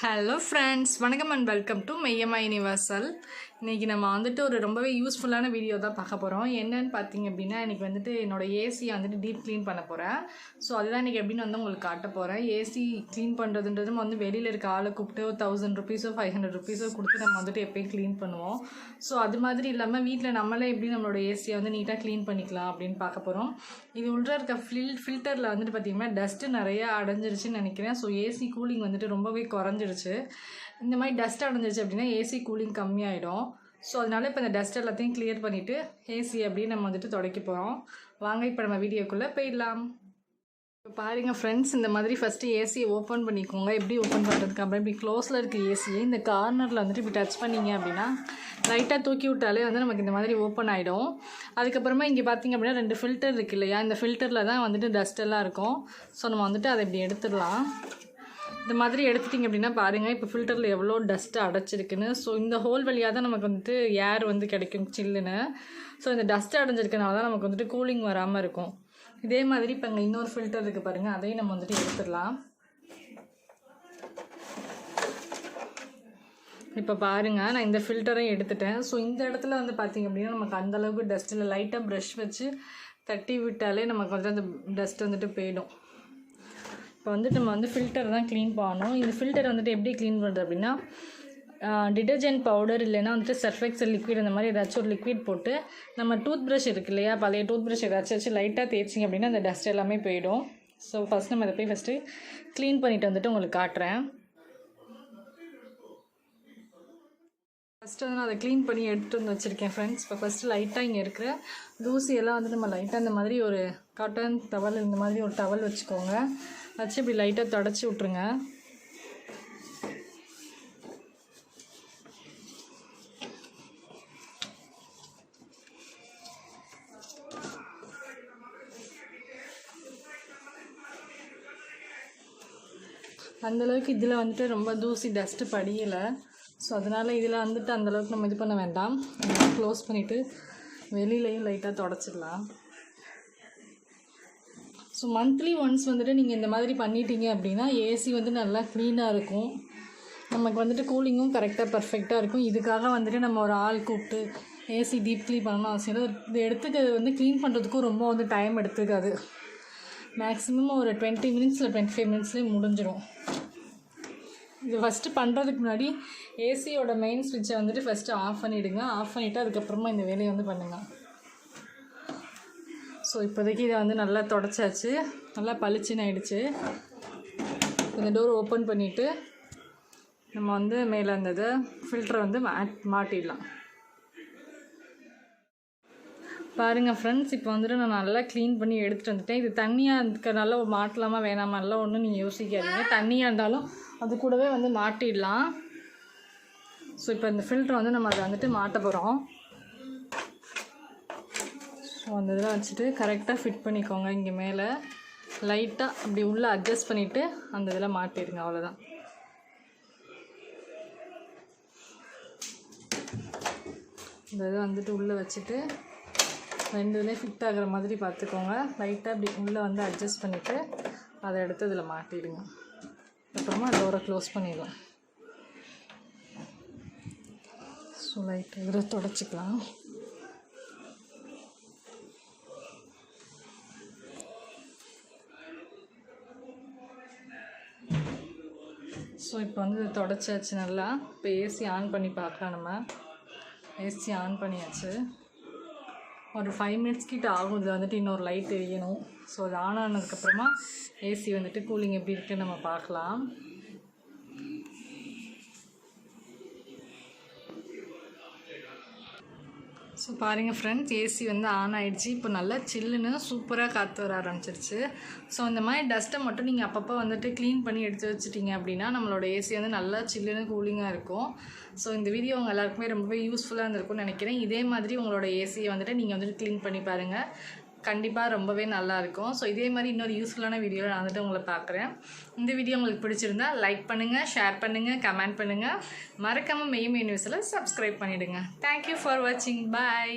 Hello friends, வணக்கம் and welcome to Meyyammai universal. இன்றைக்கி நம்ம வந்துட்டு ஒரு ரொம்பவே யூஸ்ஃபுல்லான வீடியோ தான் பார்க்க போகிறோம். என்னென்னு பார்த்தீங்க அப்படின்னா, இன்றைக்கி வந்துட்டு என்னோடய ஏசியை வந்துட்டு டீப் க்ளீன் பண்ண போகிறேன். ஸோ அதுதான் இன்றைக்கி எப்படின்னு வந்து உங்களுக்கு காட்ட போகிறேன். ஏசி க்ளீன் பண்ணுறதுன்றதும் வந்து வெளியில் இருக்க ஆளை கூப்பிட்டு ஒரு 1000 ருபீஸோ 500 ருபீஸோ கொடுத்து நம்ம வந்துட்டு எப்போயும் க்ளீன் பண்ணுவோம். ஸோ அது மாதிரி இல்லாமல் வீட்டில் நம்மளே எப்படி நம்மளோட ஏசியை வந்து நீட்டாக க்ளீன் பண்ணிக்கலாம் அப்படின்னு பார்க்க போகிறோம். இது உள்ள இருக்க ஃபில்டரில் வந்துட்டு பார்த்திங்கன்னா டஸ்ட்டு நிறையா அடைஞ்சிருச்சுன்னு நினைக்கிறேன். ஸோ ஏசி கூலிங் வந்துட்டு ரொம்பவே குறைஞ்சிருச்சு. இந்த மாதிரி டஸ்ட் அடைஞ்சிருச்சு அப்படின்னா ஏசி கூலிங் கம்மியாயிடும். ஸோ அதனால இப்போ இந்த டஸ்ட் எல்லாத்தையும் கிளியர் பண்ணிவிட்டு ஏசி அப்படின்னு நம்ம வந்துட்டு துடைக்க போகிறோம். வாங்க இப்போ நம்ம வீடியோக்குள்ளே போயிடலாம். இப்போ பாருங்கள் ஃப்ரெண்ட்ஸ், இந்த மாதிரி ஃபஸ்ட்டு ஏசியை ஓப்பன் பண்ணிக்கோங்க. எப்படி ஓப்பன் பண்ணுறதுக்கு அப்புறம் இப்படி க்ளோஸில் இருக்க ஏசியை இந்த கார்னரில் வந்துட்டு இப்படி டச் பண்ணிங்க அப்படின்னா லைட்டாக தூக்கி விட்டாலே வந்து நமக்கு இந்த மாதிரி ஓப்பன் ஆகிடும். அதுக்கப்புறமா இங்கே பார்த்திங்க அப்படின்னா 2 ஃபில்டர் இருக்குது இல்லையா, இந்த ஃபில்டரில் தான் வந்துட்டு டஸ்ட்டெல்லாம் இருக்கும். ஸோ நம்ம வந்துட்டு அதை இப்படி எடுத்துடலாம். இந்த மாதிரி எடுத்துட்டிங்க அப்படின்னா பாருங்கள், இப்போ ஃபில்டரில் எவ்வளோ டஸ்ட்டு அடைச்சிருக்குன்னு. ஸோ இந்த ஹோல் வழியாக தான் நமக்கு வந்துட்டு ஏர் வந்து கிடைக்கும் சில்லுன்னு. ஸோ இந்த டஸ்ட்டு அடைஞ்சிருக்கனால தான் நமக்கு வந்துட்டு கூலிங் வராமல் இருக்கும். இதே மாதிரி இப்போ இங்கே இன்னொரு ஃபில்டர் இருக்குது பாருங்கள், அதையும் நம்ம வந்துட்டு எடுத்துடலாம். இப்போ பாருங்கள், நான் இந்த ஃபில்டரையும் எடுத்துட்டேன். ஸோ இந்த இடத்துல வந்து பார்த்திங்க அப்படின்னா நமக்கு அந்தளவுக்கு டஸ்ட்டில் லைட்டாக ப்ரஷ் வச்சு தட்டி விட்டாலே நமக்கு வந்து அந்த டஸ்ட் வந்துட்டு போயிடும். இப்போ வந்துட்டு நம்ம வந்து ஃபில்டர் தான் க்ளீன் பண்ணணும். இந்த ஃபில்டர் வந்துட்டு எப்படி க்ளீன் பண்ணுறது அப்படின்னா, டிடர்ஜென்ட் பவுடர் இல்லைன்னா வந்துட்டு சர்ஃபெக்சல் லிக்விட் இந்த மாதிரி ஏதாச்சும் ஒரு லிக்விட் போட்டு நம்ம டூத் ப்ரஷ் இருக்குது இல்லையா, பழைய டூத் ப்ரஷ் ஏதாச்சும் வச்சு லைட்டாக தேய்ச்சிங்க அப்படின்னா அந்த டஸ்ட் எல்லாமே போயிடும். ஸோ ஃபஸ்ட் நம்ம அதை போய் ஃபஸ்ட்டு க்ளீன் பண்ணிவிட்டு வந்துட்டு உங்களுக்கு காட்டுறேன். ஃபஸ்ட்டு வந்து நான் அதை க்ளீன் பண்ணி எடுத்துகிட்டு வந்து வச்சுருக்கேன் ஃப்ரெண்ட்ஸ். இப்போ ஃபஸ்ட்டு லைட்டாக இங்கே இருக்கிற தூசியெல்லாம் வந்துட்டு நம்ம லைட்டாக இந்த மாதிரி ஒரு காட்டன் டவல் இந்த மாதிரி ஒரு டவல் வச்சுக்கோங்க. வச்சு இப்படி லைட்டாக தொடச்சி விட்ருங்க. அந்தளவுக்கு இதில் வந்துட்டு ரொம்ப தூசி டஸ்ட்டு படியலை. ஸோ அதனால் இதில் வந்துட்டு அந்தளவுக்கு நம்ம இது பண்ண வேண்டாம். க்ளோஸ் பண்ணிவிட்டு வெளியிலையும் லைட்டாக தொடச்சிடலாம். ஸோ மந்த்லி ஒன்ஸ் வந்துட்டு நீங்கள் இந்த மாதிரி பண்ணிட்டீங்க அப்படின்னா ஏசி வந்து நல்லா க்ளீனாக இருக்கும். நமக்கு வந்துட்டு கூலிங்கும் கரெக்டாக பர்ஃபெக்டாக இருக்கும். இதுக்காக வந்துட்டு நம்ம ஒரு ஆள் கூப்பிட்டு ஏசி டீப் க்ளீன் பண்ணணும் அவசியம் இல்லை. இது எடுத்துக்கிறது வந்து க்ளீன் பண்ணுறதுக்கும் ரொம்ப வந்து டைம் எடுத்துக்காது. மேக்ஸிமம் ஒரு 20 மினிட்ஸில் 25 மினிட்ஸ்லேயே முடிஞ்சிடும். இது ஃபஸ்ட்டு பண்ணுறதுக்கு முன்னாடி ஏசியோட மெயின் ஸ்விட்சை வந்துட்டு ஃபஸ்ட்டு ஆஃப் பண்ணிவிடுங்க. ஆஃப் பண்ணிவிட்டு அதுக்கப்புறமா இந்த வேலையை வந்து பண்ணுங்கள். ஸோ இப்போதைக்கு இதை வந்து நல்லா தொடச்சாச்சு, நல்லா பளிச்சுன்னு ஆகிடுச்சு. இந்த டோர் ஓப்பன் பண்ணிவிட்டு நம்ம வந்து மேலே இருந்தது ஃபில்டரை வந்து மாட்டிடலாம். பாருங்கள் ஃப்ரெண்ட்ஸ், இப்போ வந்துட்டு நான் நல்லா க்ளீன் பண்ணி எடுத்துகிட்டு வந்துட்டேன். இது தண்ணியாக இருக்கிறனால மாட்டலாமா வேணாமெல்லாம் ஒன்றும் நீங்கள் யோசிக்காதீங்க. தண்ணியாக இருந்தாலும் அது கூடவே வந்து மாட்டிடலாம். ஸோ இப்போ இந்த ஃபில்டரை வந்து நம்ம அதை வந்துட்டு மாட்ட போகிறோம். ஸோ அந்த இதெல்லாம் வச்சுட்டு கரெக்டாக ஃபிட் பண்ணிக்கோங்க. இங்கே மேலே லைட்டாக அப்படி உள்ளே அட்ஜஸ்ட் பண்ணிவிட்டு அந்த இதில் மாட்டிடுங்க, அவ்வளோதான். இந்த இதை வந்துட்டு உள்ளே வச்சுட்டு 2 இதுலேயும் ஃபிட் ஆகிற மாதிரி பார்த்துக்கோங்க. லைட்டாக அப்படி உள்ளே வந்து அட்ஜஸ்ட் பண்ணிவிட்டு அதை எடுத்து இதில் மாட்டிடுங்க. அப்புறமா டோரை க்ளோஸ் பண்ணிடுவோம். ஸோ லைட்டாக இதில் தொடச்சிக்கலாம். ஸோ இப்போ வந்து தொடச்சாச்சு நல்லா. இப்போ ஏசி ஆன் பண்ணி பார்க்கலாம். நம்ம ஏசி ஆன் பண்ணியாச்சு. ஒரு 5 மினிட்ஸ் கிட்ட ஆகும். இதில் வந்துட்டு இன்னொரு லைட் எரியணும். ஸோ அது ஆன் ஆனதுக்கப்புறமா ஏசி வந்துட்டு கூலிங் எப்படி இருக்குன்னு நம்ம பார்க்கலாம். ஸோ பாருங்கள் ஃப்ரெண்ட்ஸ், ஏசி வந்து ஆன் ஆகிடுச்சு. இப்போ நல்லா சில்லுன்னு சூப்பராக காற்று வர ஆரம்பிச்சிருச்சு. ஸோ இந்த மாதிரி டஸ்ட்டை மட்டும் நீங்கள் அப்பப்போ வந்துட்டு க்ளீன் பண்ணி எடுத்து வச்சுட்டிங்க அப்படின்னா நம்மளோட ஏசி வந்து நல்லா சில்லுன்னு கூலிங்காக இருக்கும். ஸோ இந்த வீடியோ உங்கள் எல்லாருக்குமே ரொம்பவே யூஸ்ஃபுல்லாக இருந்திருக்கும்னு நினைக்கிறேன். இதே மாதிரி உங்களோட ஏசியை வந்துட்டு நீங்கள் வந்துட்டு க்ளீன் பண்ணி பாருங்கள். கண்டிப்பாக ரொம்பவே நல்லாயிருக்கும். ஸோ இதே மாதிரி இன்னொரு யூஸ்ஃபுல்லான வீடியோவில் நான் வந்துட்டு உங்களை பார்க்குறேன். இந்த வீடியோ உங்களுக்கு பிடிச்சிருந்தா லைக் பண்ணுங்கள், ஷேர் பண்ணுங்கள், கமெண்ட் பண்ணுங்கள். மறக்காமல் மெய்யம்மை யூனிவர்சலை சப்ஸ்கிரைப் பண்ணிவிடுங்க. தேங்க்யூ ஃபார் வாட்சிங். பாய்.